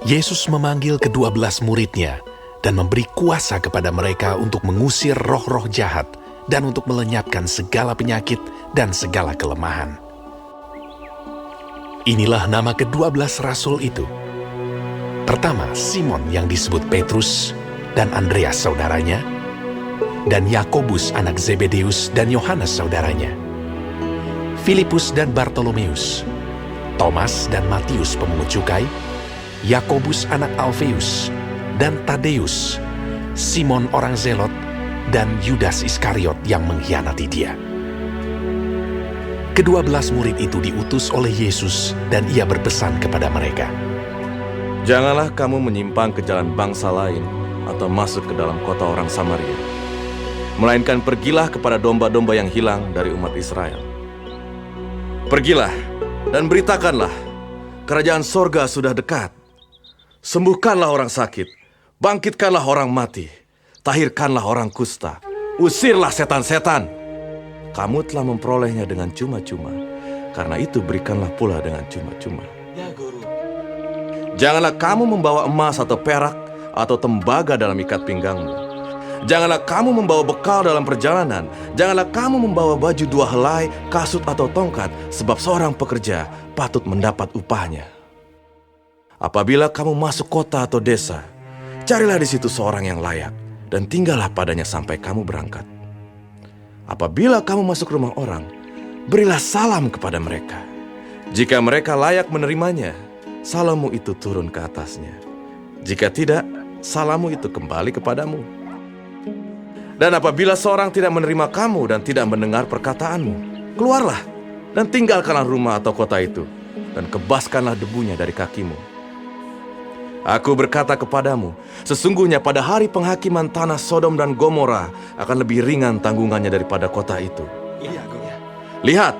Yesus memanggil ke-12 murid-Nya dan memberi kuasa kepada mereka untuk mengusir roh-roh jahat dan untuk melenyapkan segala penyakit dan segala kelemahan. Inilah nama ke-12 rasul itu. Pertama, Simon yang disebut Petrus dan Andreas saudaranya, dan Yakobus anak Zebedeus dan Yohanes saudaranya, Filipus dan Bartolomeus, Thomas dan Matius pemungut cukai, Yakobus anak Alfeus, dan Tadeus, Simon orang Zelot, dan Yudas Iskariot yang mengkhianati dia. Ke-12 murid itu diutus oleh Yesus dan ia berpesan kepada mereka, "Janganlah kamu menyimpang ke jalan bangsa lain atau masuk ke dalam kota orang Samaria, melainkan pergilah kepada domba-domba yang hilang dari umat Israel. Pergilah dan beritakanlah, kerajaan sorga sudah dekat. Sembuhkanlah orang sakit, bangkitkanlah orang mati, tahirkanlah orang kusta, usirlah setan-setan. Kamu telah memperolehnya dengan cuma-cuma, karena itu berikanlah pula dengan cuma-cuma. Ya, Guru. Janganlah kamu membawa emas atau perak atau tembaga dalam ikat pinggangmu. Janganlah kamu membawa bekal dalam perjalanan. Janganlah kamu membawa baju 2 helai, kasut atau tongkat, sebab seorang pekerja patut mendapat upahnya. Apabila kamu masuk kota atau desa, carilah di situ seorang yang layak, dan tinggallah padanya sampai kamu berangkat. Apabila kamu masuk rumah orang, berilah salam kepada mereka. Jika mereka layak menerimanya, salammu itu turun ke atasnya. Jika tidak, salammu itu kembali kepadamu. Dan apabila seorang tidak menerima kamu dan tidak mendengar perkataanmu, keluarlah dan tinggalkanlah rumah atau kota itu, dan kebaskanlah debunya dari kakimu. Aku berkata kepadamu, sesungguhnya pada hari penghakiman tanah Sodom dan Gomora akan lebih ringan tanggungannya daripada kota itu. Iya, Guru. Lihat,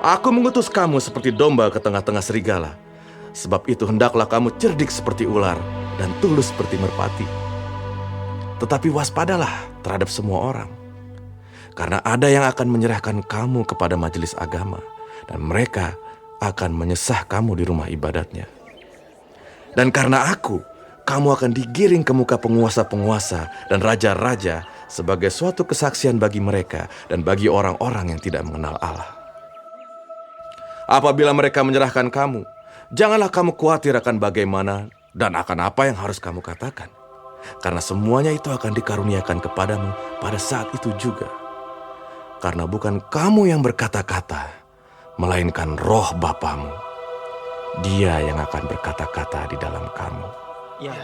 aku mengutus kamu seperti domba ke tengah-tengah serigala. Sebab itu hendaklah kamu cerdik seperti ular dan tulus seperti merpati. Tetapi waspadalah terhadap semua orang, karena ada yang akan menyerahkan kamu kepada majelis agama, dan mereka akan menyesah kamu di rumah ibadatnya. Dan karena aku, kamu akan digiring ke muka penguasa-penguasa dan raja-raja sebagai suatu kesaksian bagi mereka dan bagi orang-orang yang tidak mengenal Allah. Apabila mereka menyerahkan kamu, janganlah kamu khawatir akan bagaimana dan akan apa yang harus kamu katakan. Karena semuanya itu akan dikaruniakan kepadamu pada saat itu juga. Karena bukan kamu yang berkata-kata, melainkan Roh Bapamu. Dia yang akan berkata-kata di dalam kamu. Ya.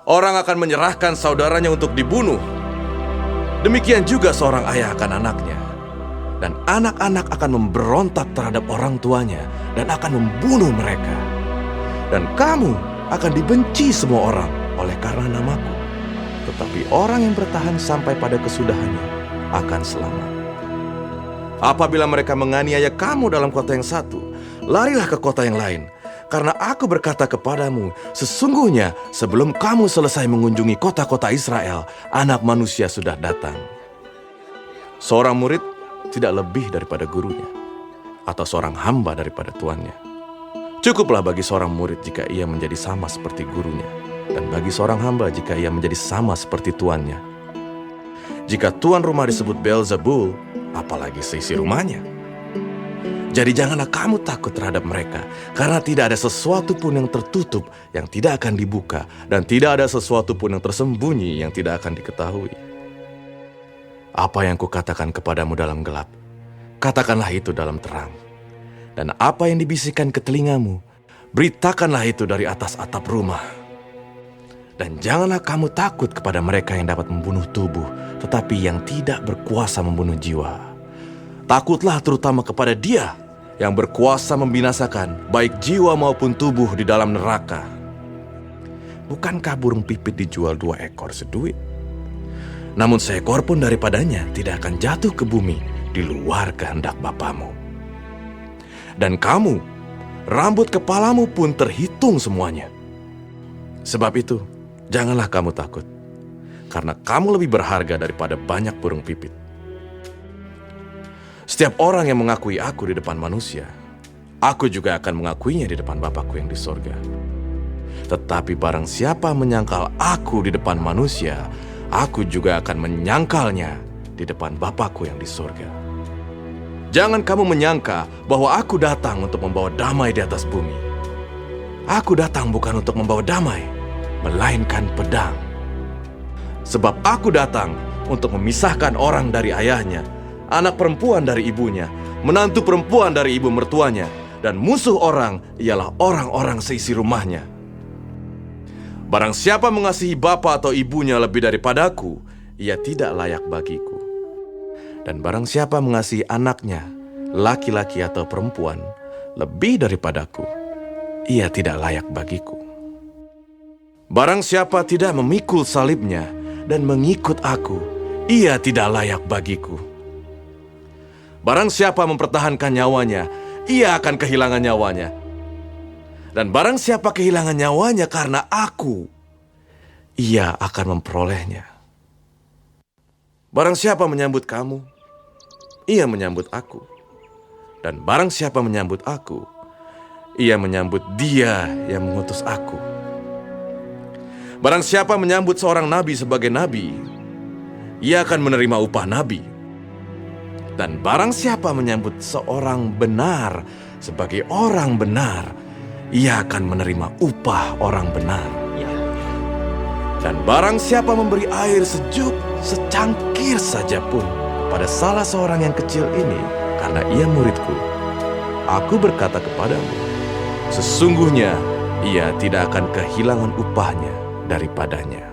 Orang akan menyerahkan saudaranya untuk dibunuh. Demikian juga seorang ayah akan anaknya. Dan anak-anak akan memberontak terhadap orang tuanya dan akan membunuh mereka. Dan kamu akan dibenci semua orang oleh karena namaku. Tetapi orang yang bertahan sampai pada kesudahannya akan selamat. Apabila mereka menganiaya kamu dalam kota yang satu, larilah ke kota yang lain. Karena aku berkata kepadamu, sesungguhnya sebelum kamu selesai mengunjungi kota-kota Israel, Anak Manusia sudah datang. Seorang murid tidak lebih daripada gurunya, atau seorang hamba daripada tuannya. Cukuplah bagi seorang murid jika ia menjadi sama seperti gurunya, dan bagi seorang hamba jika ia menjadi sama seperti tuannya. Jika tuan rumah disebut Beelzebul, apalagi seisi rumahnya. Jadi janganlah kamu takut terhadap mereka, karena tidak ada sesuatu pun yang tertutup yang tidak akan dibuka, dan tidak ada sesuatu pun yang tersembunyi yang tidak akan diketahui. Apa yang kukatakan kepadamu dalam gelap, katakanlah itu dalam terang. Dan apa yang dibisikkan ke telingamu, beritakanlah itu dari atas atap rumah. Dan janganlah kamu takut kepada mereka yang dapat membunuh tubuh, tetapi yang tidak berkuasa membunuh jiwa. Takutlah terutama kepada Dia yang berkuasa membinasakan baik jiwa maupun tubuh di dalam neraka. Bukankah burung pipit dijual 2 ekor seduit? Namun seekor pun daripadanya tidak akan jatuh ke bumi di luar kehendak Bapamu. Dan kamu, rambut kepalamu pun terhitung semuanya. Sebab itu, janganlah kamu takut, karena kamu lebih berharga daripada banyak burung pipit. Setiap orang yang mengakui aku di depan manusia, aku juga akan mengakuinya di depan Bapa-Ku yang di sorga. Tetapi barang siapa menyangkal aku di depan manusia, aku juga akan menyangkalnya di depan Bapakku yang di surga. Jangan kamu menyangka bahwa aku datang untuk membawa damai di atas bumi. Aku datang bukan untuk membawa damai, melainkan pedang. Sebab aku datang untuk memisahkan orang dari ayahnya, anak perempuan dari ibunya, menantu perempuan dari ibu mertuanya, dan musuh orang ialah orang-orang seisi rumahnya. Barang siapa mengasihi bapa atau ibunya lebih daripadaku, ia tidak layak bagiku. Dan barang siapa mengasihi anaknya, laki-laki atau perempuan, lebih daripadaku, ia tidak layak bagiku. Barang siapa tidak memikul salibnya dan mengikut aku, ia tidak layak bagiku. Barang siapa mempertahankan nyawanya, ia akan kehilangan nyawanya. Dan barang siapa kehilangan nyawanya karena aku, ia akan memperolehnya. Barang siapa menyambut kamu, ia menyambut aku. Dan barang siapa menyambut aku, ia menyambut Dia yang mengutus aku. Barang siapa menyambut seorang nabi sebagai nabi, ia akan menerima upah nabi. Dan barang siapa menyambut seorang benar sebagai orang benar, ia akan menerima upah orang benar. Dan barang siapa memberi air sejuk secangkir saja pun kepada salah seorang yang kecil ini, karena ia muridku, aku berkata kepadamu, sesungguhnya ia tidak akan kehilangan upahnya daripadanya.